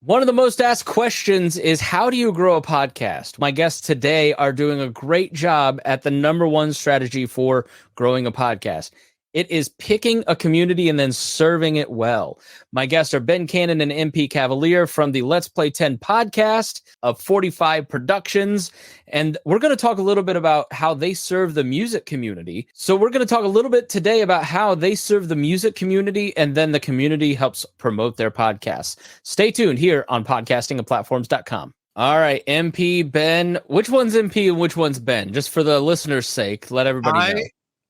One of the most asked questions is, how do you grow a podcast? My guests today are doing a great job at the number one strategy for growing a podcast. It is picking a community and then serving it well. My guests are Ben Cannon and MP Cavalier from the Let's Play 10 podcast of 45 Productions. And we're going to talk a little bit about how they serve the music community. So we're going to talk a little bit today about how they serve the music community and then the community helps promote their podcasts. Stay tuned here on podcastingandplatforms.com. All right, MP, Ben. Which one's MP and which one's Ben? Just for the listeners' sake, let everybody know.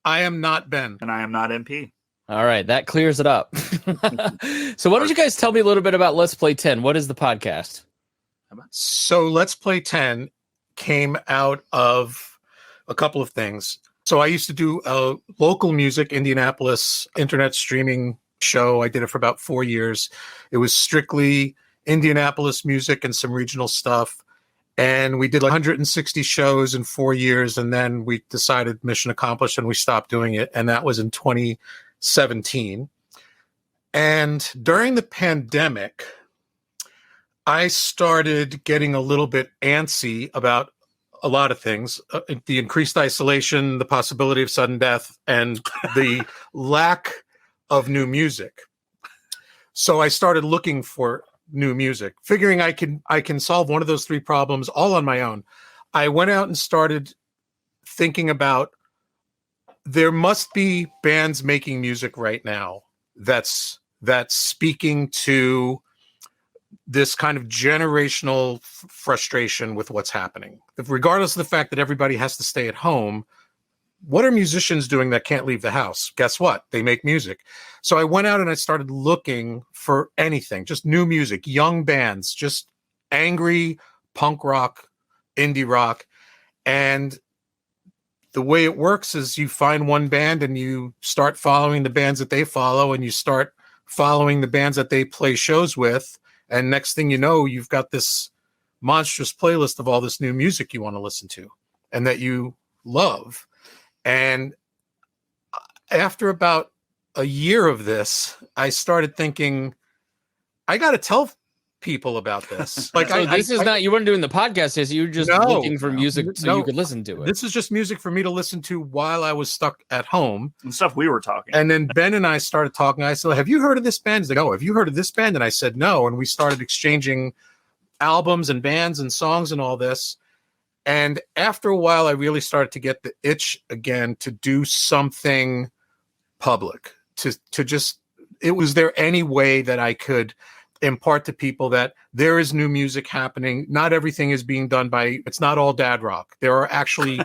I am not Ben. And I am not MP. All right, that clears it up. So why don't you guys tell me a little bit about Let's Play 10? What is the podcast? So Let's Play 10 came out of a couple of things. So I used to do a local music, Indianapolis internet streaming show. I did it for about 4 years. It was strictly Indianapolis music and some regional stuff. And we did like 160 shows in 4 years. And then we decided mission accomplished and we stopped doing it. And that was in 2017. And during the pandemic, I started getting a little bit antsy about a lot of things, the increased isolation, the possibility of sudden death, and the lack of new music. So I started looking for new music, figuring I can solve one of those three problems all on my own. I went out and started thinking about, there must be bands making music right now that's speaking to this kind of generational frustration with what's happening. Regardless of the fact that everybody has to stay at home, what are musicians doing that can't leave the house? Guess what? They make music. So I went out and I started looking for anything, just new music, young bands, just angry punk rock, indie rock. And the way it works is you find one band and you start following the bands that they follow, and you start following the bands that they play shows with. And next thing you know, you've got this monstrous playlist of all this new music you want to listen to and that you love. And after about a year of this, I started thinking, I got to tell people about this. Like, you weren't doing the podcast, is you were just looking for music so you could listen to it. This is just music for me to listen to while I was stuck at home. And stuff we were talking. And then Ben and I started talking. I said, have you heard of this band? He's like, oh, have you heard of this band? And I said, no. And we started exchanging albums and bands and songs and all this. And after a while, I really started to get the itch again to do something public, to just, was there any way that I could impart to people that there is new music happening? Not everything is being done it's not all dad rock. There are actually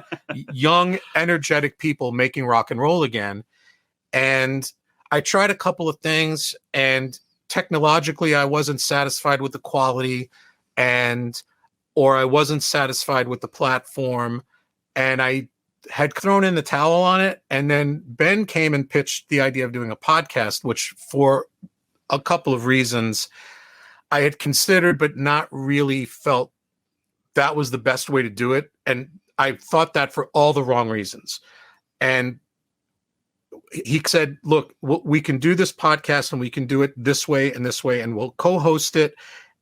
young, energetic people making rock and roll again. And I tried a couple of things, and technologically, I wasn't satisfied with the quality, or I wasn't satisfied with the platform, and I had thrown in the towel on it. And then Ben came and pitched the idea of doing a podcast, which for a couple of reasons I had considered, but not really felt that was the best way to do it. And I thought that for all the wrong reasons. And he said, look, we can do this podcast and we can do it this way, and we'll co-host it.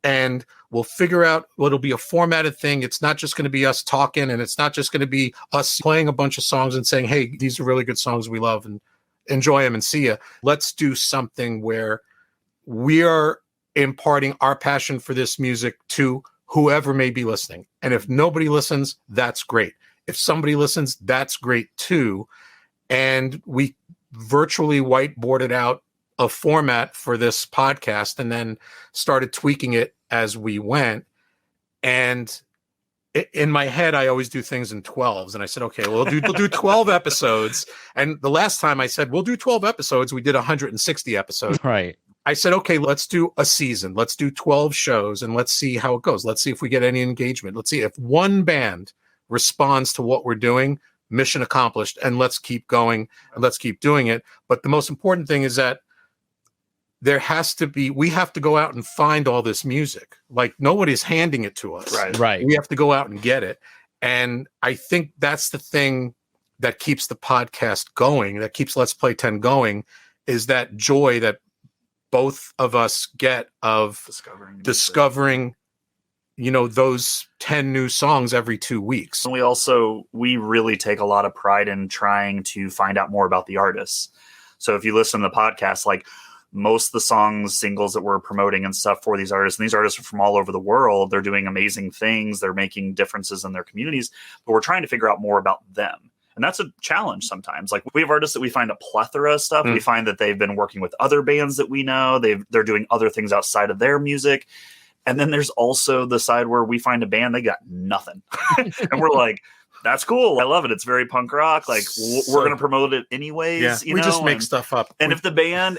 And we'll figure out what'll be a formatted thing. It's not just going to be us talking, and it's not just going to be us playing a bunch of songs and saying, hey, these are really good songs we love and enjoy them and see ya. Let's do something where we are imparting our passion for this music to whoever may be listening. And if nobody listens, that's great. If somebody listens, that's great too. And we virtually whiteboarded out a format for this podcast and then started tweaking it as we went. And in my head, I always do things in 12s. And I said, okay, we'll do 12 episodes. And the last time I said, we'll do 12 episodes, we did 160 episodes. Right. I said, okay, let's do a season. Let's do 12 shows and let's see how it goes. Let's see if we get any engagement. Let's see if one band responds to what we're doing. Mission accomplished. And let's keep going and let's keep doing it. But the most important thing is that we have to go out and find all this music. Like, nobody's handing it to us. Right. We have to go out and get it. And I think that's the thing that keeps the podcast going, that keeps Let's Play 10 going, is that joy that both of us get of discovering those 10 new songs every 2 weeks. And we really take a lot of pride in trying to find out more about the artists. So if you listen to the podcast, like most of the songs, singles that we're promoting and stuff for these artists, and these artists are from all over the world, they're doing amazing things. They're making differences in their communities, but we're trying to figure out more about them. And that's a challenge sometimes. Like we have artists that we find a plethora of stuff. We find that they've been working with other bands that we know. They're doing other things outside of their music. And then there's also the side where we find a band, they got nothing. And we're like, that's cool. I love it. It's very punk rock. Like we're going to promote it anyways. Yeah, we just make stuff up. And if the band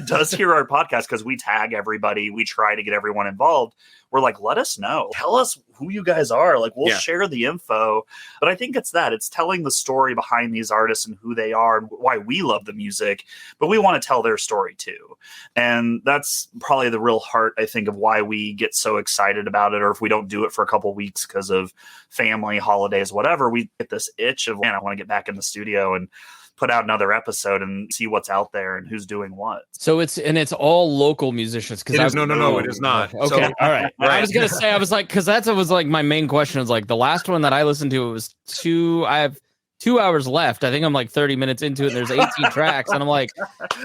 does hear our podcast, because we tag everybody, we try to get everyone involved. We're like, let us know. Tell us who you guys are. Like, we'll share the info. But I think it's telling the story behind these artists and who they are and why we love the music. But we want to tell their story too. And that's probably the real heart, I think, of why we get so excited about it. Or if we don't do it for a couple weeks because of family, holidays, whatever, we get this itch of, man, I want to get back in the studio and put out another episode and see what's out there and who's doing what. So it's all local musicians. No, it is not. Okay, so, all right. I was gonna say, because was like my main question. Is like the last one that I listened to, it was I have 2 hours left. I think I'm like 30 minutes into it. And there's 18 tracks, and I'm like,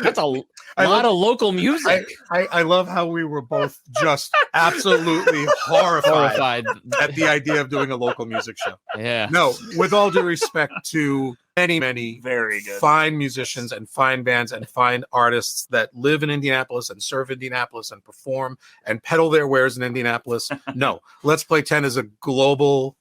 that's a lot of local music. I love how we were both just absolutely horrified at the idea of doing a local music show. Yeah. No, with all due respect to many very good fine musicians and fine bands and fine artists that live in Indianapolis and serve Indianapolis and perform and peddle their wares in Indianapolis. No, Let's Play 10 is a global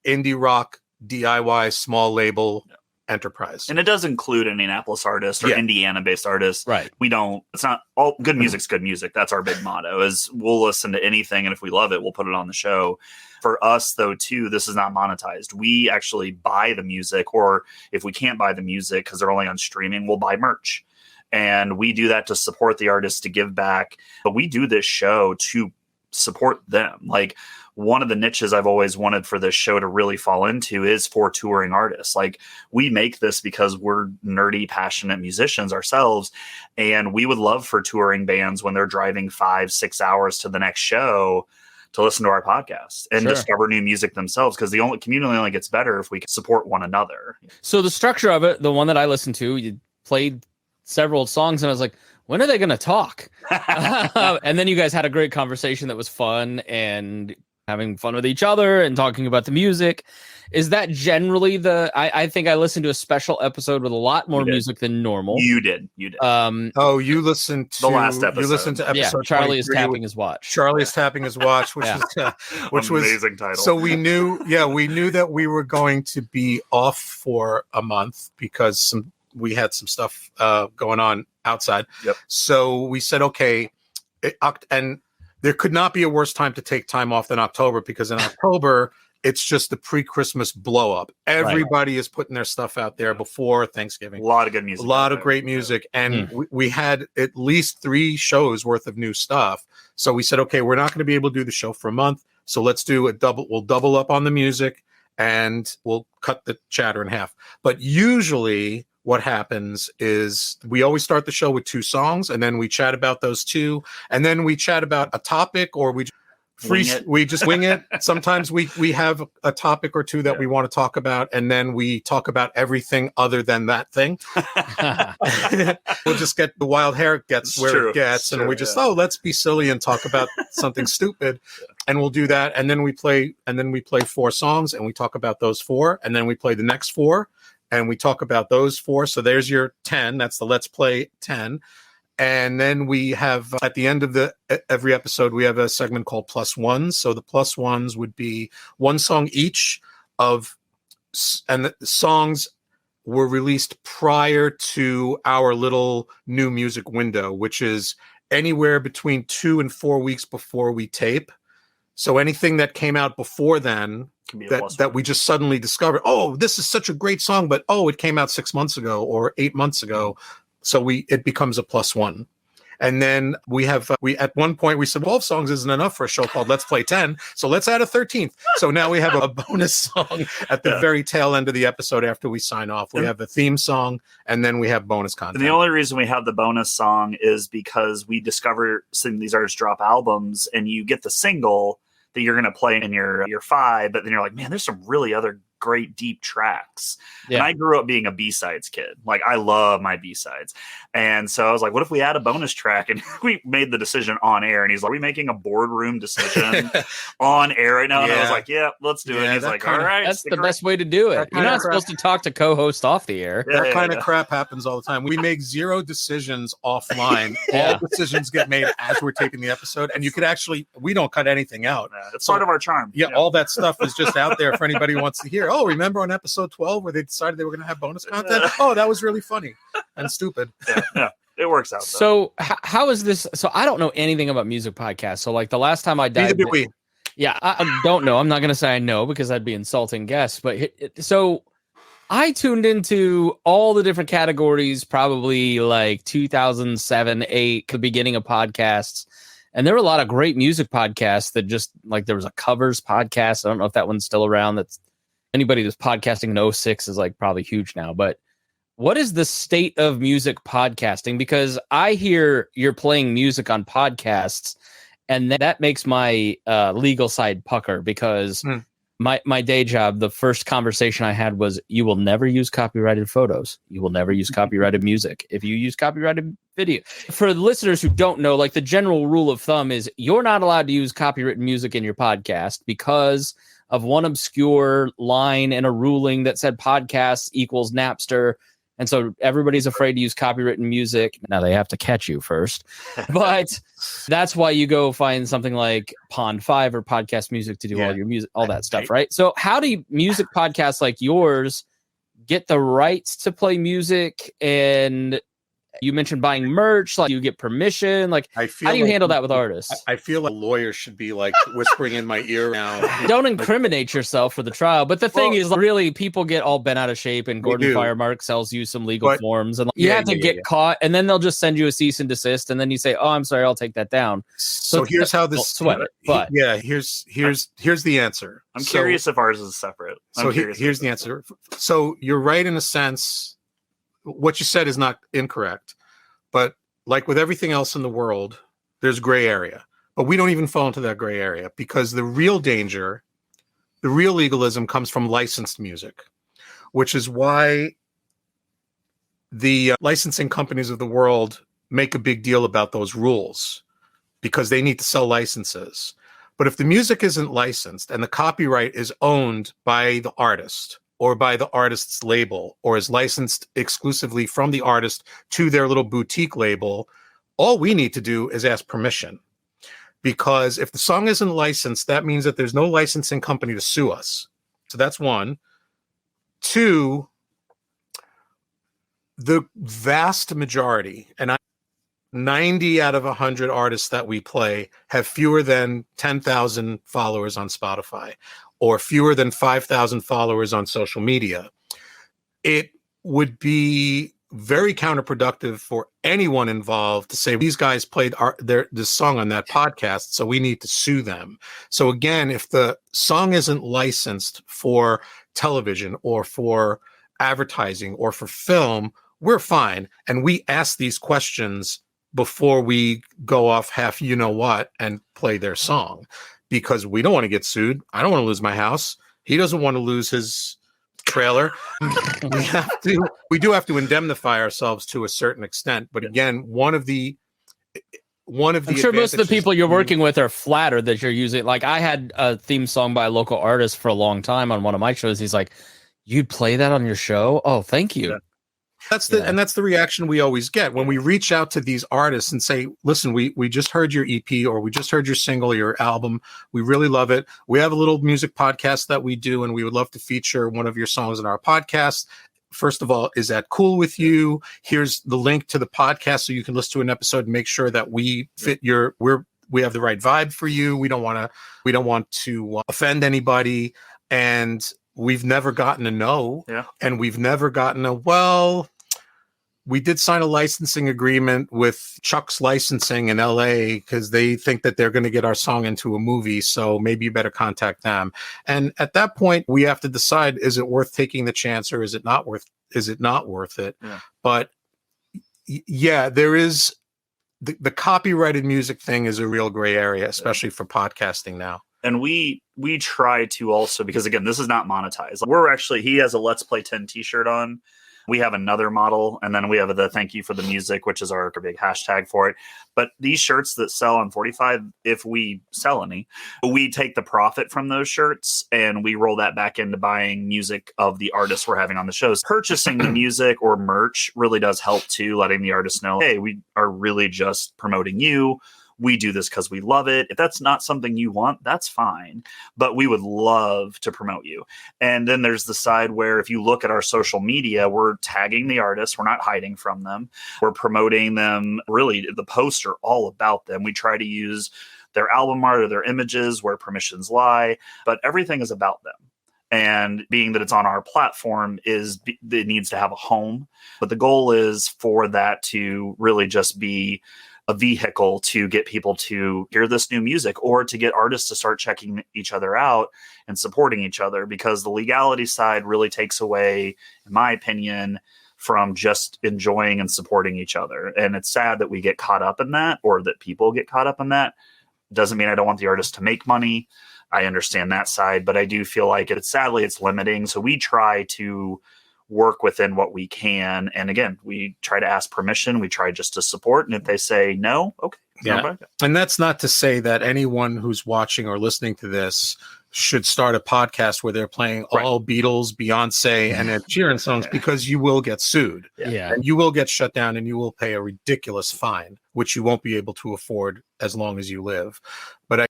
indie rock DIY small label enterprise. And it does include Indianapolis artists or Indiana-based artists. Right. It's not all good music's good music. That's our big motto is we'll listen to anything. And if we love it, we'll put it on the show. For us, though, too, this is not monetized. We actually buy the music, or if we can't buy the music because they're only on streaming, we'll buy merch. And we do that to support the artists, to give back. But we do this show to support them. Like, one of the niches I've always wanted for this show to really fall into is for touring artists. Like, we make this because we're nerdy, passionate musicians ourselves. And we would love for touring bands, when they're driving 5-6 hours to the next show, to listen to our podcast and discover new music themselves. Because the community only gets better if we can support one another. So the structure of it, the one that I listened to, you played several songs and I was like, when are they going to talk? And then you guys had a great conversation that was fun and having fun with each other and talking about the music. Is that generally I think I listened to a special episode with a lot more music than normal. You did. You listened to the last episode. You listened to episode Charlie is tapping his watch. Charlie is tapping his watch, which was amazing title. So we knew that we were going to be off for a month because we had some stuff going on outside. Yep. So we said, okay, and there could not be a worse time to take time off than October, because in October, it's just the pre-Christmas blow up. Everybody is putting their stuff out there before Thanksgiving. A lot of good music. A lot of great music. And we had at least 3 shows worth of new stuff. So we said, okay, we're not going to be able to do the show for a month. So let's do we'll double up on the music and we'll cut the chatter in half. But usually what happens is we always start the show with 2 songs, and then we chat about those 2, and then we chat about a topic, or we just wing it. Sometimes we have a topic or 2 that we want to talk about, and then we talk about everything other than that thing. We'll just get the wild hair gets where it gets, and we just let's be silly and talk about something stupid. And we'll do that, and then we play 4 songs, and we talk about those 4, and then we play the next 4, and we talk about those 4. So there's your 10. That's the Let's Play 10. And then we have, at the end of every episode, we have a segment called Plus Ones. So the Plus Ones would be 1 song each and the songs were released prior to our little new music window, which is anywhere between 2 and 4 weeks before we tape. So anything that came out before then that we just suddenly discovered, oh, this is such a great song, but it came out 6 months ago or 8 months ago. So it becomes a plus 1. And then we at one point we said 12 songs isn't enough for a show called Let's Play 10. So let's add a 13th. So now we have a bonus song at the very tail end of the episode after we sign off. We have the theme song, and then we have bonus content. And the only reason we have the bonus song is because we discover some of these artists drop albums, and you get the single that you're going to play in your 5, but then you're like, man, there's some really other great deep tracks. Yeah. And I grew up being a B-sides kid. Like, I love my B-sides. And so I was like, what if we add a bonus track? And we made the decision on air. And he's like, are we making a boardroom decision on air right now? And I was like, yeah, let's do it. And he's like, all right. That's the best way to do it. You're not supposed to talk to co-host off the air. That kind of crap happens all the time. We make 0 decisions offline. All decisions get made as we're taping the episode. And you could actually, we don't cut anything out. It's part of our charm. Yeah, all that stuff is just out there for anybody who wants to hear. Oh, remember on episode 12 where they decided they were going to have bonus content? Oh, that was really funny and stupid. Yeah, it works out. So how is this? So I don't know anything about music podcasts. So like the last time I dived, Neither do we. Yeah, I don't know. I'm not going to say I know because I'd be insulting guests. But so I tuned into all the different categories, probably like 2007, 8, the beginning of podcasts. And there were a lot of great music podcasts that just like there was a covers podcast. I don't know if that one's still around. That's anybody that's podcasting in 06 is like probably huge now. But what is the state of music podcasting? Because I hear you're playing music on podcasts, and that makes my legal side pucker because my day job, the first conversation I had was, you will never use copyrighted photos. You will never use copyrighted music. If you use copyrighted video, for the listeners who don't know, like the general rule of thumb is you're not allowed to use copyrighted music in your podcast because of one obscure line in a ruling that said podcasts equals Napster. And so everybody's afraid to use copyrighted music. Now they have to catch you first, but that's why you go find something like Pond 5 or Podcast Music to do all your music, all that stuff, right? So how do music podcasts like yours get the rights to play music? And you mentioned buying merch, like you get permission. Like, how do you handle that with artists? I feel like lawyers should be like whispering in my ear now. Don't incriminate yourself for the trial. But the thing is, really, people get all bent out of shape, and Gordon Firemark sells you some legal forms, and you have to get caught, and then they'll just send you a cease and desist, and then you say, "Oh, I'm sorry, I'll take that down." So here's how this sweat it. But here's the answer. I'm curious if ours is separate. Here's the answer. So you're right in a sense. What you said is not incorrect, but like with everything else in the world, there's gray area. But we don't even fall into that gray area because the real danger, the real legalism comes from licensed music, which is why the licensing companies of the world make a big deal about those rules because they need to sell licenses. But if the music isn't licensed and the copyright is owned by the artist, or by the artist's label, or is licensed exclusively from the artist to their little boutique label, all we need to do is ask permission. Because if the song isn't licensed, that means that there's no licensing company to sue us. So that's one. Two, the vast majority, and 90 out of 100 artists that we play have fewer than 10,000 followers on Spotify, or fewer than 5,000 followers on social media. It would be very counterproductive for anyone involved to say these guys played this song on that podcast, so we need to sue them. So again, if the song isn't licensed for television or for advertising or for film, we're fine. And we ask these questions before we go off half you know what and play their song. Because we don't want to get sued. I don't want to lose my house. He doesn't want to lose his trailer. We do have to indemnify ourselves to a certain extent. But again, one of the I'm sure most of the people you're working with are flattered that you're using. Like I had a theme song by a local artist for a long time on one of my shows. He's like, "You'd play that on your show? Oh, thank you." Yeah. And that's the reaction we always get when we reach out to these artists and say, listen, we just heard your EP, or we just heard your single, or your album. We really love it. We have a little music podcast that we do, and we would love to feature one of your songs in our podcast. First of all, is that cool with you? Here's the link to the podcast so you can listen to an episode and make sure that we fit we have the right vibe for you. We don't want to offend anybody. And we've never gotten a no. Yeah. And we've never gotten a, well, we did sign a licensing agreement with Chuck's Licensing in LA because they think that they're going to get our song into a movie. So maybe you better contact them. And at that point, we have to decide, is it worth taking the chance or is it not worth it? Yeah. But yeah, there is the copyrighted music thing is a real gray area, especially for podcasting now. And we try to also, because again, this is not monetized. We're actually, he has a Let's Play 10 t-shirt on. We have another model, and then we have the thank you for the music, which is our big hashtag for it. But these shirts that sell on 45, if we sell any, we take the profit from those shirts and we roll that back into buying music of the artists we're having on the shows. Purchasing the music or merch really does help too, letting the artists know, hey, we are really just promoting you. We do this because we love it. If that's not something you want, that's fine. But we would love to promote you. And then there's the side where if you look at our social media, we're tagging the artists. We're not hiding from them. We're promoting them. Really, the posts are all about them. We try to use their album art or their images where permissions lie, but everything is about them. And being that it's on our platform, it needs to have a home. But the goal is for that to really just be a vehicle to get people to hear this new music or to get artists to start checking each other out and supporting each other, because the legality side really takes away, in my opinion, from just enjoying and supporting each other. And it's sad that we get caught up in that, or that people get caught up in that. Doesn't mean I don't want the artist to make money. I understand that side, but I do feel like sadly it's limiting. So we try to work within what we can. And again, we try to ask permission. We try just to support. And if they say no, okay. Yeah. And that's not to say that anyone who's watching or listening to this should start a podcast where they're playing all Beatles, Beyonce, and Ed Sheeran songs, because you will get sued. Yeah. And you will get shut down and you will pay a ridiculous fine, which you won't be able to afford as long as you live. But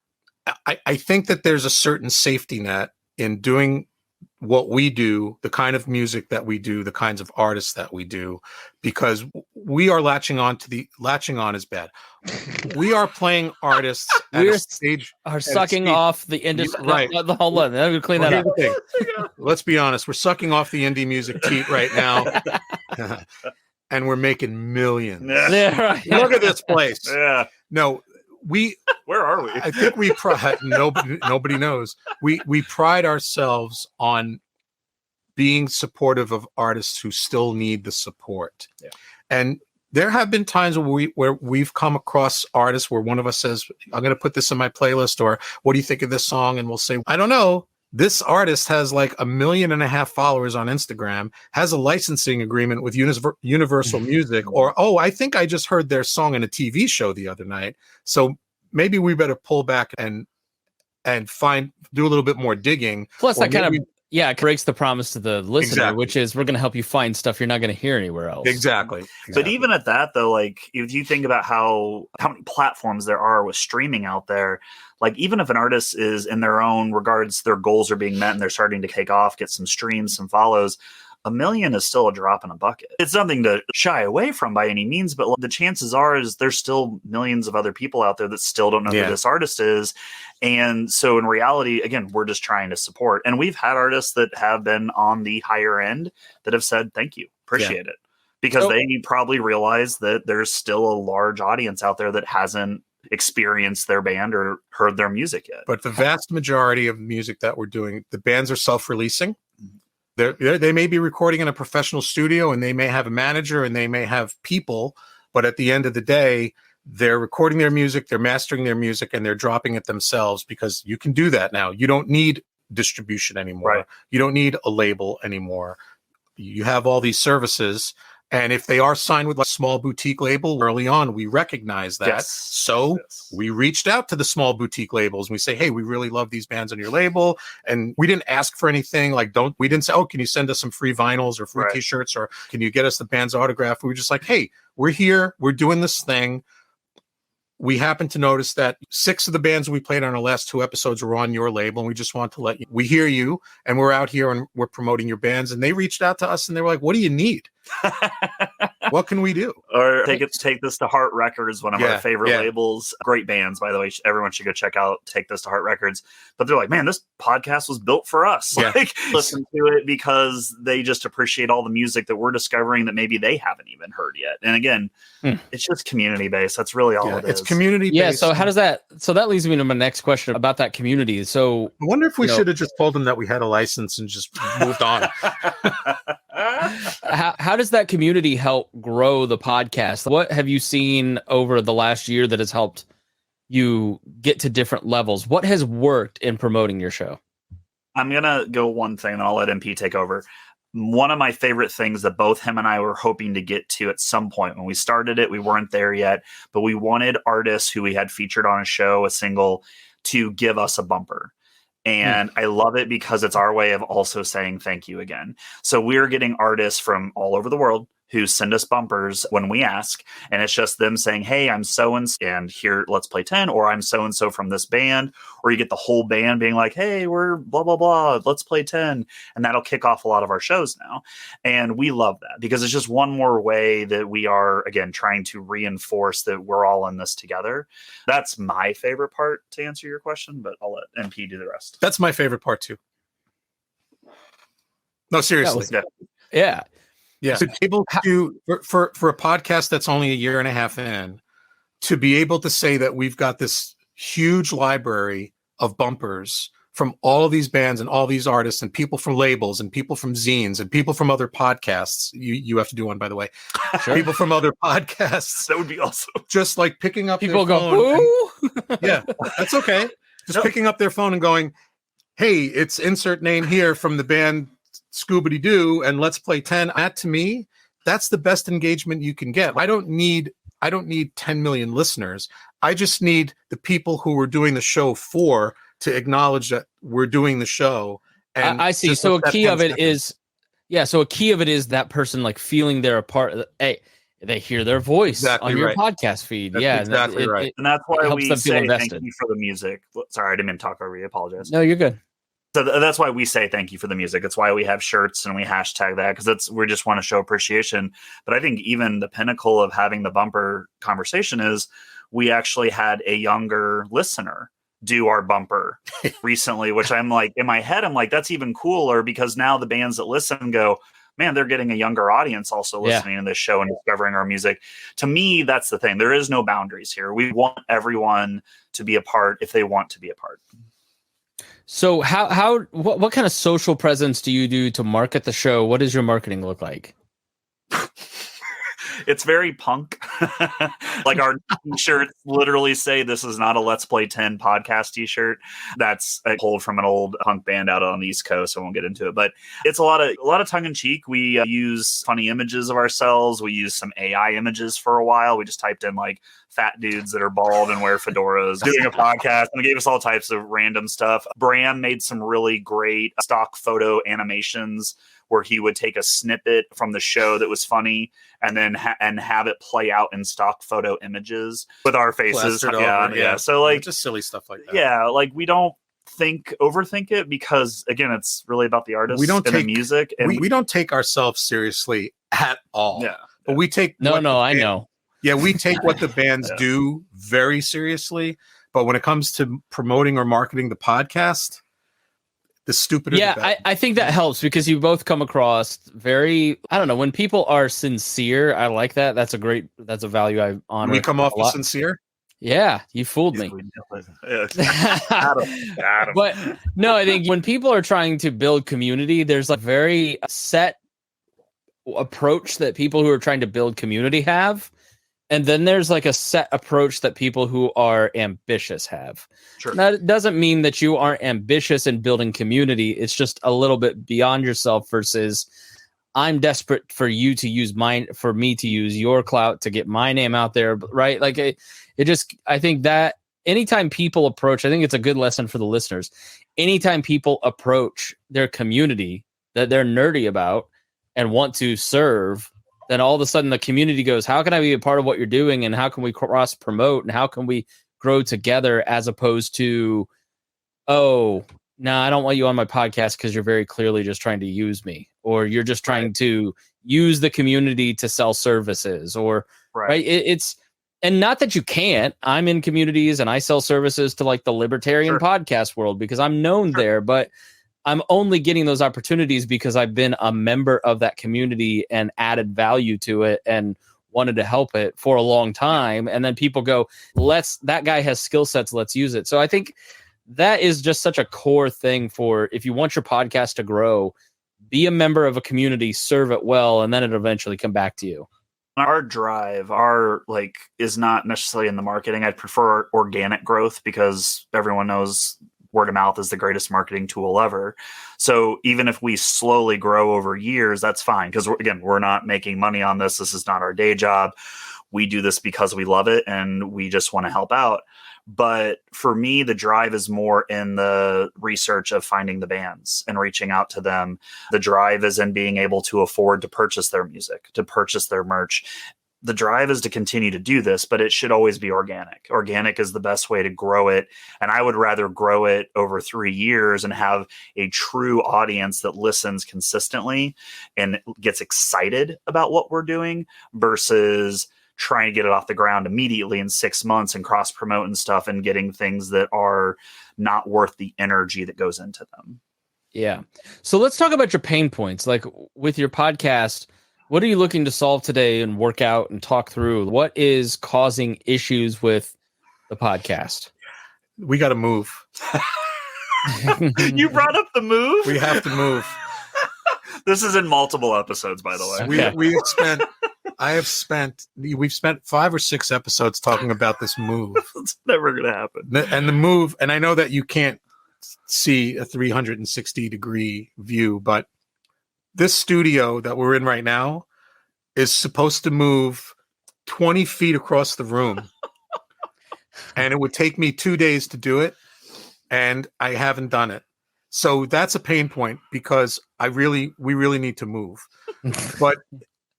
I think that there's a certain safety net in doing what we do, the kind of music that we do, the kinds of artists that we do, because we are latching on is bad. We are playing artists at a stage, are sucking off the industry. Right. Hold on. I'm going to clean that up. Let's be honest. We're sucking off the indie music teat right now. And we're making millions. Yeah, right. Look at this place. Yeah. No, where are we? I think we pride, nobody knows. We pride ourselves on being supportive of artists who still need the support. Yeah. And there have been times where we've come across artists where one of us says, I'm going to put this in my playlist, or what do you think of this song? And we'll say, I don't know. This artist has like 1.5 million followers on Instagram, has a licensing agreement with Universal Music, or, oh, I think I just heard their song in a TV show the other night. So maybe we better pull back and do a little bit more digging. Plus, that kind of it breaks the promise to the listener, Exactly. which is we're going to help you find stuff you're not going to hear anywhere else. Exactly. But even at that, though, like if you think about how many platforms there are with streaming out there, like even if an artist is in their own regards, their goals are being met and they're starting to take off, get some streams, some follows, 1 million is still a drop in a bucket. It's nothing to shy away from by any means, but the chances are is there's still millions of other people out there that still don't know who this artist is. And so in reality, again, we're just trying to support. And we've had artists that have been on the higher end that have said, thank you, appreciate it. Because they probably realize that there's still a large audience out there that hasn't experienced their band or heard their music yet. But the vast majority of music that we're doing, the bands are self-releasing. They may be recording in a professional studio and they may have a manager and they may have people, but at the end of the day, they're recording their music, they're mastering their music, and they're dropping it themselves, because you can do that now. You don't need distribution anymore. Right. You don't need a label anymore. You have all these services. And if they are signed with a small boutique label early on, we recognize that. Yes. So we reached out to the small boutique labels and we say, hey, we really love these bands on your label. And we didn't ask for anything. We didn't say, oh, can you send us some free vinyls or free t-shirts, or can you get us the band's autograph? We were just like, hey, we're here. We're doing this thing. We happened to notice that 6 of the bands we played on our last 2 episodes were on your label, and we just want to we hear you, and we're out here and we're promoting your bands. And they reached out to us and they were like, what do you need? What can we do? Or take this to Heart Records, one of our favorite yeah. labels. Great bands, by the way. Everyone should go check out Take This to Heart Records. But they're like, man, this podcast was built for us. Yeah. Like, listen to it because they just appreciate all the music that we're discovering that maybe they haven't even heard yet. And again, it's just community based. That's really all it is. It's community based. Yeah. So how does that? So that leads me to my next question about that community. So I wonder if we should have just told them that we had a license and just moved on. how does that community help grow the podcast? What have you seen over the last year that has helped you get to different levels? What has worked in promoting your show? I'm going to go one thing and I'll let MP take over. One of my favorite things that both him and I were hoping to get to at some point when we started it, we weren't there yet, but we wanted artists who we had featured on a show, a single, to give us a bumper. And I love it because it's our way of also saying thank you again. So we're getting artists from all over the world who send us bumpers when we ask, and it's just them saying, hey, I'm so-and-so, and here, let's play 10, or I'm so-and-so from this band, or you get the whole band being like, hey, we're blah, blah, blah, let's play 10, and that'll kick off a lot of our shows now. And we love that because it's just one more way that we are, again, trying to reinforce that we're all in this together. That's my favorite part to answer your question, but I'll let MP do the rest. That's my favorite part too. No, seriously. Yeah. Yeah. To be able to, for a podcast that's only a year and a half in, to be able to say that we've got this huge library of bumpers from all of these bands and all these artists and people from labels and people from zines and people from other podcasts. You have to do one, by the way. Sure. People from other podcasts. That would be awesome. Just like picking up people their phone. Who? Yeah, that's okay. Just picking up their phone and going, hey, it's insert name here from the band Scoobity Doo, and let's play 10. That, to me, that's the best engagement you can get. I don't need 10 million listeners. I just need the people who we're doing the show for to acknowledge that we're doing the show. And I see. So a key of it is, so a key of it is that person like feeling they're a part of hey, they hear their voice on your podcast feed. That's exactly right. And that's why we say thank you for the music. Sorry, I didn't mean to talk over you. I apologize. No, you're good. So that's why we say thank you for the music. It's why we have shirts and we hashtag that because we just want to show appreciation. But I think even the pinnacle of having the bumper conversation is we actually had a younger listener do our bumper recently, which I'm like, in my head, I'm like, that's even cooler because now the bands that listen go, man, they're getting a younger audience also listening to this show and discovering our music. To me, that's the thing. There is no boundaries here. We want everyone to be a part if they want to be a part. So what kind of social presence do you do to market the show? What does your marketing look like? It's very punk. Like our t-shirts literally say this is not a Let's Play 10 podcast t-shirt. That's a pulled from an old punk band out on the East Coast. I won't get into it, but it's a lot of tongue in cheek. We use funny images of ourselves. We use some AI images for a while. We just typed in like fat dudes that are bald and wear fedoras doing a podcast, and it gave us all types of random stuff. Bram made some really great stock photo animations where he would take a snippet from the show that was funny and then have it play out in stock photo images with our faces. Yeah. So like just silly stuff like that. Yeah. Like we don't overthink it because again, it's really about the artist and the music. And we don't take ourselves seriously at all. Yeah. But we take I know. Yeah. We take what the bands do very seriously. But when it comes to promoting or marketing the podcast, the stupider. Yeah, I think that helps because you both come across very, I don't know, when people are sincere, I like that. That's a value I honor. We come off as sincere? Yeah, you fooled me. Adam. But no, I think when people are trying to build community, there's like very set approach that people who are trying to build community have. And then there's like a set approach that people who are ambitious have. Sure. Now, it doesn't mean that you aren't ambitious in building community. It's just a little bit beyond yourself versus I'm desperate for you to use for me to use your clout to get my name out there. Right. Like I think that anytime people approach, I think it's a good lesson for the listeners. Anytime people approach their community that they're nerdy about and want to serve, then all of a sudden the community goes, how can I be a part of what you're doing? And how can we cross promote? And how can we grow together as opposed to, oh, no, I don't want you on my podcast because you're very clearly just trying to use me, or you're just trying to use the community to sell services or right. It's and not that you can't. I'm in communities and I sell services to like the libertarian podcast world because I'm known there, but I'm only getting those opportunities because I've been a member of that community and added value to it and wanted to help it for a long time. And then people go, that guy has skill sets, let's use it. So I think that is just such a core thing for if you want your podcast to grow, be a member of a community, serve it well, and then it'll eventually come back to you. Our drive, is not necessarily in the marketing. I'd prefer organic growth because everyone knows word of mouth is the greatest marketing tool ever. So even if we slowly grow over years, that's fine. Because we're not making money on this. This is not our day job. We do this because we love it and we just want to help out. But for me, the drive is more in the research of finding the bands and reaching out to them. The drive is in being able to afford to purchase their music, to purchase their merch. The drive is to continue to do this, but it should always be organic. Organic is the best way to grow it. And I would rather grow it over 3 years and have a true audience that listens consistently and gets excited about what we're doing versus trying to get it off the ground immediately in 6 months and cross promote and stuff and getting things that are not worth the energy that goes into them. Yeah. So let's talk about your pain points. Like with your podcast, what are you looking to solve today and work out and talk through? What is causing issues with the podcast? We got to move. You brought up the move? We have to move. This is in multiple episodes, by the way. Okay. We've spent 5 or 6 episodes talking about this move. It's never going to happen. And the move, and I know that you can't see a 360-degree view, but this studio that we're in right now is supposed to move 20 feet across the room. And it would take me 2 days to do it. And I haven't done it. So that's a pain point because we really need to move. But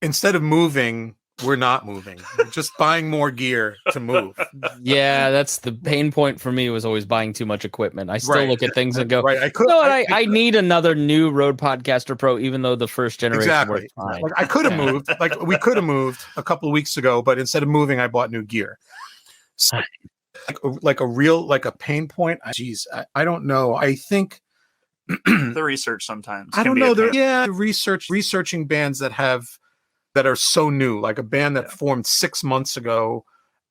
instead of moving, we're not moving. We're just buying more gear to move. Yeah, that's the pain point for me, was always buying too much equipment. I still look at things and go, I need another new Rode Podcaster Pro, even though the first generation worked fine. Like I could have moved. Like we could have moved a couple of weeks ago, but instead of moving, I bought new gear. So, like a pain point. I don't know. I think the research sometimes. I don't know. Researching bands that are so new, like a band that formed 6 months ago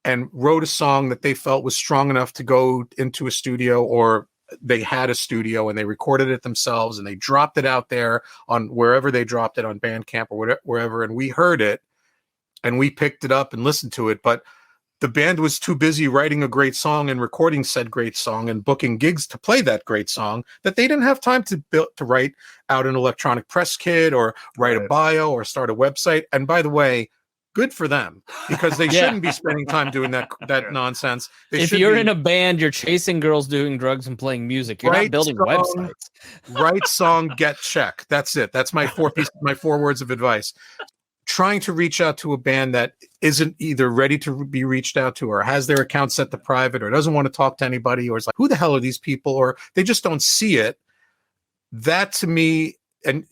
and wrote a song that they felt was strong enough to go into a studio, or they had a studio and they recorded it themselves and they dropped it out there on wherever they dropped it, on Bandcamp or wherever. And we heard it and we picked it up and listened to it. But the band was too busy writing a great song and recording said great song and booking gigs to play that great song that they didn't have time to write out an electronic press kit or write a bio or start a website. And by the way, good for them, because they shouldn't be spending time doing that nonsense. If you're in a band, you're chasing girls, doing drugs, and playing music. You're not building websites. Write song, get check. That's it. That's my 4 words of advice. Trying to reach out to a band that isn't either ready to be reached out to, or has their account set to private, or doesn't want to talk to anybody, or is like, who the hell are these people? Or they just don't see it. That to me, and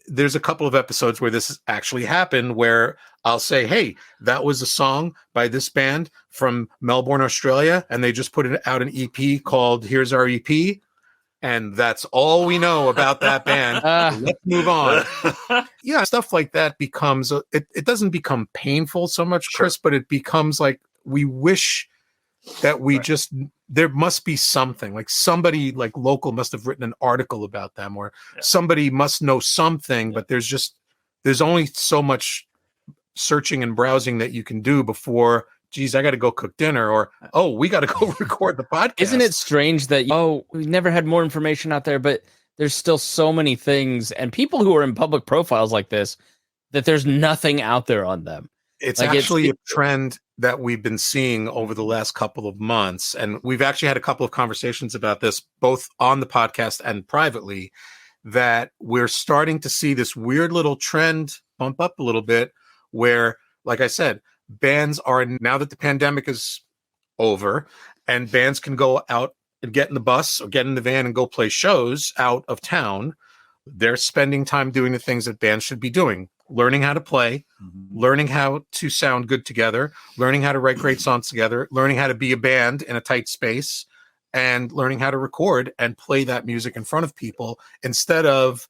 there's a couple of episodes where this has actually happened, where I'll say, hey, that was a song by this band from Melbourne, Australia, and they just put out an EP called Here's Our EP. And that's all we know about that band. Let's move on. Yeah, stuff like that becomes, it doesn't become painful so much, Chris, but it becomes like we wish that we there must be something, like somebody like local must have written an article about them, or somebody must know something, but there's only so much searching and browsing that you can do before, geez, I got to go cook dinner, or, oh, we got to go record the podcast. Isn't it strange that, we never had more information out there, but there's still so many things and people who are in public profiles like this, that there's nothing out there on them. It's like actually a trend that we've been seeing over the last couple of months. And we've actually had a couple of conversations about this, both on the podcast and privately, that we're starting to see this weird little trend bump up a little bit where, like I said, bands are, now that the pandemic is over and bands can go out and get in the bus or get in the van and go play shows out of town, they're spending time doing the things that bands should be doing. learning how to play, learning how to sound good together, learning how to write great songs together, learning how to be a band in a tight space, and learning how to record and play that music in front of people instead of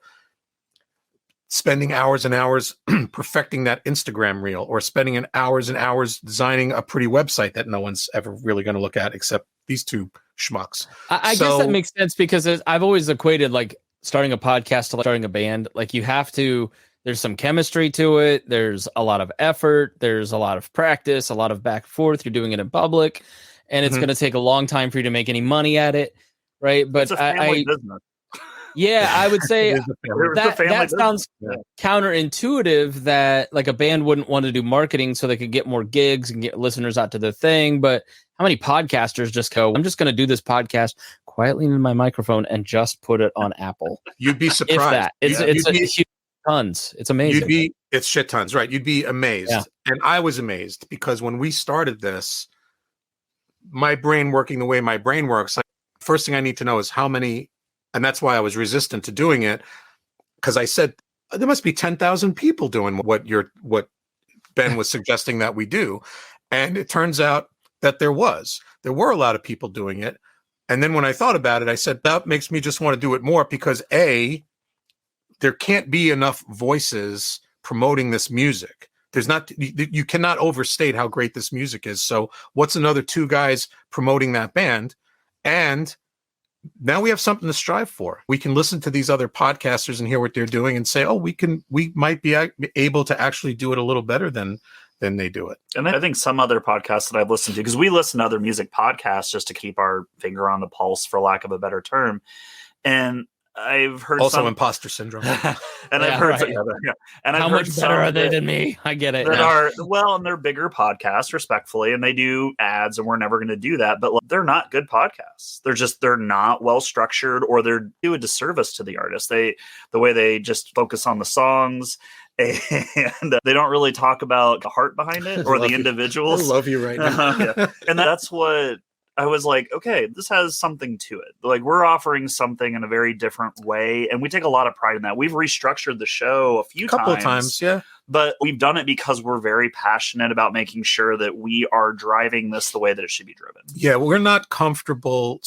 spending hours and hours perfecting that Instagram reel or spending hours and hours designing a pretty website that no one's ever really going to look at except these two schmucks. I guess that makes sense because I've always equated like starting a podcast to like starting a band. Like you have to, there's some chemistry to it. There's a lot of effort. There's a lot of practice, a lot of back and forth. You're doing it in public and it's going to take a long time for you to make any money at it. Right. But it's a family business. Yeah, I would say that sounds counterintuitive that like a band wouldn't want to do marketing so they could get more gigs and get listeners out to their thing. But how many podcasters just go, I'm just going to do this podcast quietly in my microphone and just put it on Apple? You'd be surprised. If that. It's huge tons. It's amazing. It's shit tons, right? You'd be amazed. Yeah. And I was amazed because when we started this, my brain working the way my brain works, like, first thing I need to know is how many. And that's why I was resistant to doing it, because I said there must be 10,000 people doing what Ben was suggesting that we do, and it turns out that there were a lot of people doing it. And then when I thought about it, I said that makes me just want to do it more because there can't be enough voices promoting this music. You cannot overstate how great this music is. So what's another two guys promoting that band? And now we have something to strive for. We can listen to these other podcasters and hear what they're doing and say, oh, we might be able to actually do it a little better than they do it. And I think some other podcasts that I've listened to, because we listen to other music podcasts just to keep our finger on the pulse, for lack of a better term. And I've heard also imposter syndrome. And I've heard and how much better are they than me? I get it. And they're bigger podcasts, respectfully, and they do ads, and we're never going to do that. But they're not good podcasts. They're not well structured, or they're do a disservice to the artist. The way they just focus on the songs. And they don't really talk about the heart behind it or the individuals. I love you right now. And that's what I was like, okay, this has something to it. Like, we're offering something in a very different way, and we take a lot of pride in that. We've restructured the show a couple of times, yeah. But we've done it because we're very passionate about making sure that we are driving this the way that it should be driven. Yeah, we're not comfortable.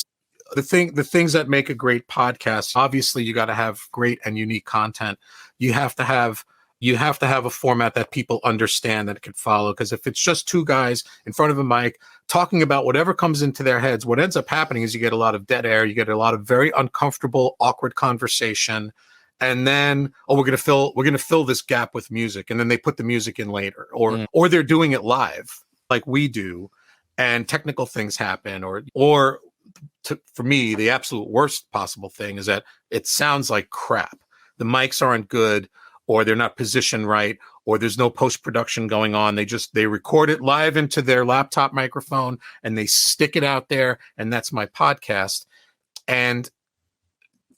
The things that make a great podcast, obviously, you got to have great and unique content. You have to have a format that people understand that can follow. Because if it's just two guys in front of a mic talking about whatever comes into their heads, what ends up happening is you get a lot of dead air. You get a lot of very uncomfortable, awkward conversation. And then, we're going to fill this gap with music. And then they put the music in later, or they're doing it live like we do. And technical things happen, or for me, the absolute worst possible thing is that it sounds like crap. The mics aren't good, or they're not positioned right, or there's no post-production going on. They record it live into their laptop microphone and they stick it out there, and that's my podcast. And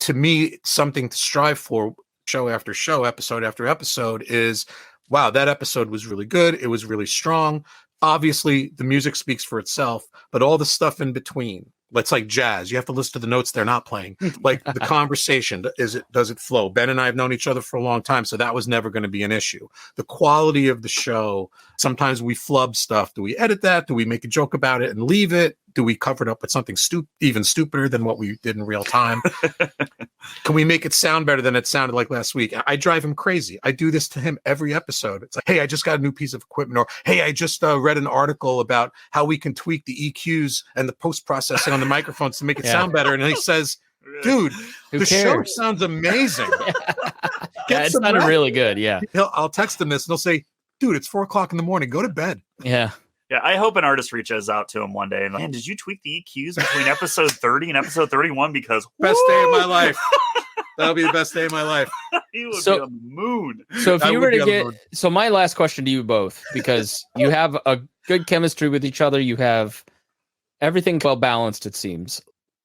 to me, something to strive for show after show, episode after episode is, wow, that episode was really good. It was really strong. Obviously, the music speaks for itself, but all the stuff in between, it's like jazz. You have to listen to the notes they're not playing. Like the conversation, does it flow? Ben and I have known each other for a long time, so that was never going to be an issue. The quality of the show, sometimes we flub stuff. Do we edit that? Do we make a joke about it and leave it? Do we cover it up with something even stupider than what we did in real time? Can we make it sound better than it sounded like last week? I drive him crazy. I do this to him every episode. It's like, hey, I just got a new piece of equipment, or hey, I just read an article about how we can tweak the EQs and the post-processing on the microphones to make it sound better. And he says, dude, the show sounds amazing. Yeah, it sounded really good. Yeah. I'll text him this and he'll say, dude, it's 4:00 in the morning. Go to bed. Yeah. Yeah, I hope an artist reaches out to him one day and like, man, did you tweak the EQs between episode 30 and episode 31? Because best day of my life. That'll be the best day of my life. He would be on the moon. So if you were to so my last question to you both, because you have a good chemistry with each other, you have everything well balanced, it seems.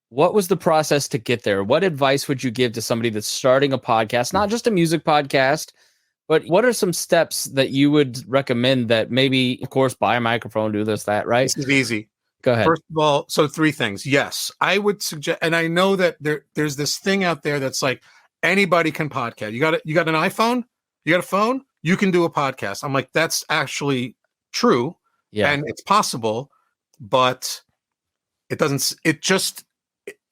What was the process to get there? What advice would you give to somebody that's starting a podcast, not just a music podcast, but what are some steps that you would recommend that maybe, of course, buy a microphone, do this, that, right? This is easy. Go ahead. First of all, so 3 things. Yes, I would suggest, and I know that there's this thing out there that's like anybody can podcast. You got an iPhone? You got a phone? you can do a podcast. I'm like, that's actually true. Yeah. And it's possible, but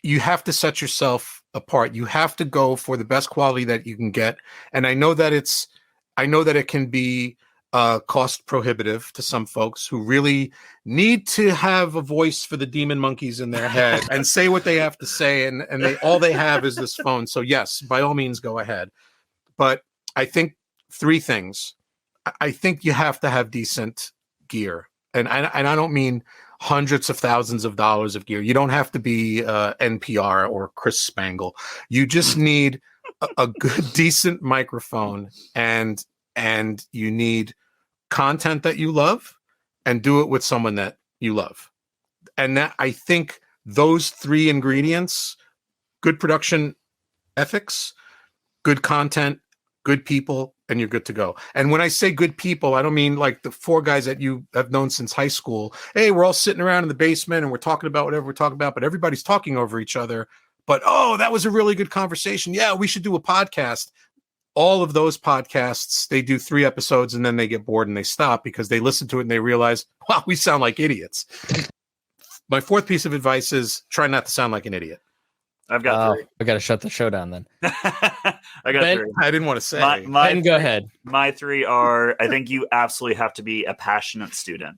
you have to set yourself apart. You have to go for the best quality that you can get. And I know that it can be cost prohibitive to some folks who really need to have a voice for the demon monkeys in their head and say what they have to say. And all they have is this phone. So yes, by all means, go ahead. But I think 3 things. I think you have to have decent gear. And I don't mean hundreds of thousands of dollars of gear. You don't have to be NPR or Chris Spangle. You just need a good, decent microphone, and you need content that you love, and do it with someone that you love. And that, I think those 3 ingredients, good production ethics, good content, good people, and you're good to go. And when I say good people, I don't mean like the 4 guys that you have known since high school. Hey, we're all sitting around in the basement and we're talking about whatever we're talking about, but everybody's talking over each other. But, oh, that was a really good conversation. Yeah, we should do a podcast. All of those podcasts, they do 3 episodes and then they get bored and they stop because they listen to it and they realize, wow, we sound like idiots. My 4th piece of advice is try not to sound like an idiot. I've got 3. I got to shut the show down then. I got Ben, 3. I didn't want to say. Ben, go ahead. My 3 are, I think you absolutely have to be a passionate student.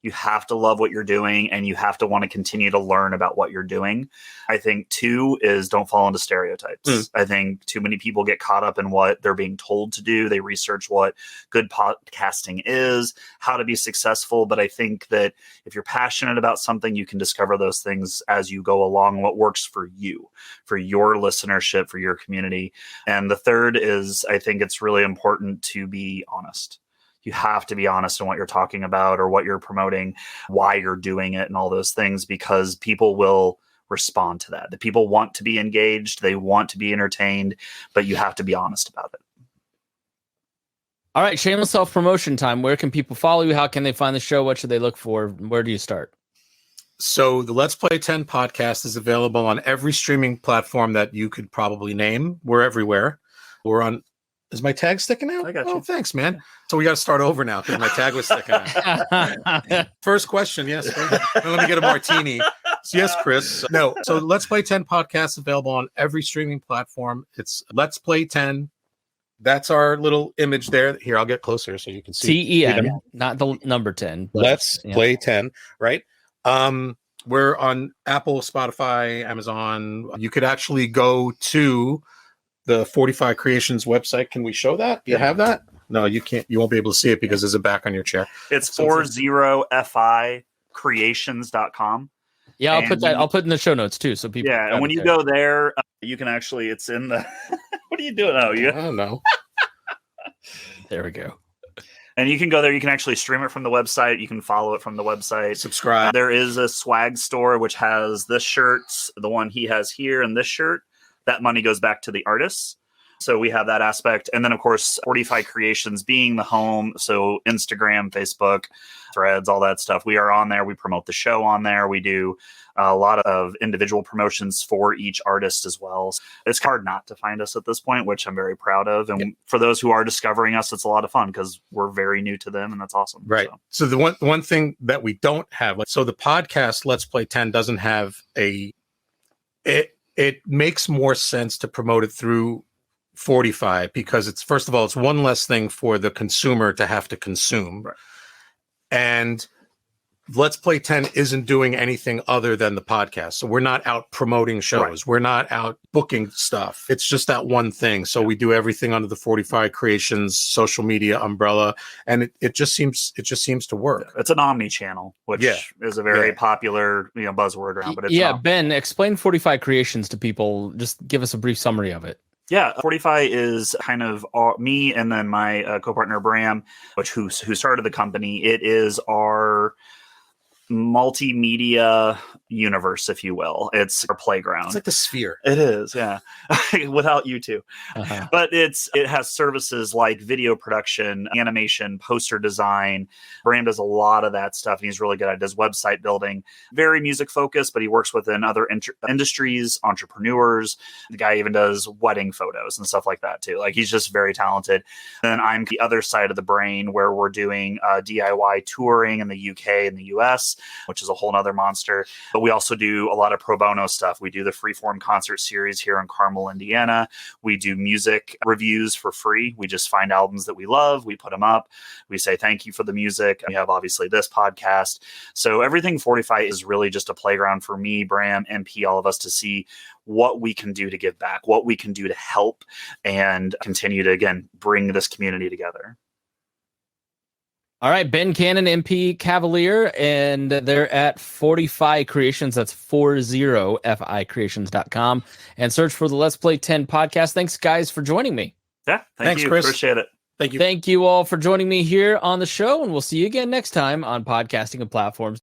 You have to love what you're doing, and you have to want to continue to learn about what you're doing. I think 2 is don't fall into stereotypes. I think too many people get caught up in what they're being told to do. They research what good podcasting is, how to be successful. But I think that if you're passionate about something, you can discover those things as you go along, what works for you, for your listenership, for your community. And the 3rd is, I think it's really important to be honest. You have to be honest in what you're talking about or what you're promoting, why you're doing it, and all those things, because people will respond to that. The people want to be engaged. They want to be entertained, but you have to be honest about it. All right. Shameless self-promotion time. Where can people follow you? How can they find the show? What should they look for? Where do you start? So the Let's Play 10 podcast is available on every streaming platform that you could probably name. We're everywhere. We're on. Is my tag sticking out? I got you. Oh, thanks, man. So we got to start over now because my tag was sticking out. First question, yes. Let me get a martini. So yes, Chris. No. So Let's Play 10 podcast available on every streaming platform. It's Let's Play 10. That's our little image there. Here, I'll get closer so you can see. TEN, not the number 10. Let's Play 10, right? We're on Apple, Spotify, Amazon. You could actually go to the 45 Creations website. Can we show that? You have that? No, you can't. You won't be able to see it because there's a back on your chair. It's 40ficreations.com. Yeah, I'll put that. I'll put in the show notes too, so people. Yeah, and when you go there, you can actually. It's in the. What are you doing? Oh, you. I don't know. There we go. And you can go there. You can actually stream it from the website. You can follow it from the website. Subscribe. There is a swag store which has this shirt, the one he has here, and this shirt. That money goes back to the artists. So we have that aspect. And then, of course, 45 Creations being the home. So Instagram, Facebook, Threads, all that stuff. We are on there. We promote the show on there. We do a lot of individual promotions for each artist as well. It's hard not to find us at this point, which I'm very proud of. And for those who are discovering us, it's a lot of fun because we're very new to them, and that's awesome. Right. So the one thing that we don't have, so the podcast Let's Play 10 doesn't have it makes more sense to promote it through 45 because it's, first of all, it's one less thing for the consumer to have to consume. Right. And Let's Play 10 isn't doing anything other than the podcast. So we're not out promoting shows. Right. We're not out booking stuff. It's just that one thing. So we do everything under the 45 Creations social media umbrella. And it just seems to work. It's an omni-channel, which is a very popular buzzword around. But it's Ben, explain 45 Creations to people. Just give us a brief summary of it. Yeah, 45 is kind of me and then my co-partner Bram, who started the company. It is our multimedia, universe, if you will. It's our playground. It's like the Sphere. It is, yeah. Without you two. Uh-huh. But it has services like video production, animation, poster design. Bram does a lot of that stuff, and he's really good at it. Does website building, very music focused, but he works within other industries, entrepreneurs. The guy even does wedding photos and stuff like that too. Like, he's just very talented. Then I'm the other side of the brain, where we're doing DIY touring in the UK and the US, which is a whole nother monster. But we also do a lot of pro bono stuff. We do the Freeform concert series here in Carmel, Indiana. We do music reviews for free. We just find albums that we love. We put them up. We say thank you for the music. We have obviously this podcast. So everything Fortify is really just a playground for me, Bram, MP, all of us, to see what we can do to give back, what we can do to help, and continue to, again, bring this community together. All right, Ben Cannon, MP Cavalier, and they're at Fortify Creations. That's 40ficreations.com. And search for the Let's Play 10 podcast. Thanks, guys, for joining me. Yeah, Thanks, you. Chris. Appreciate it. Thank you. Thank you all for joining me here on the show, and we'll see you again next time on Podcasting and Platforms.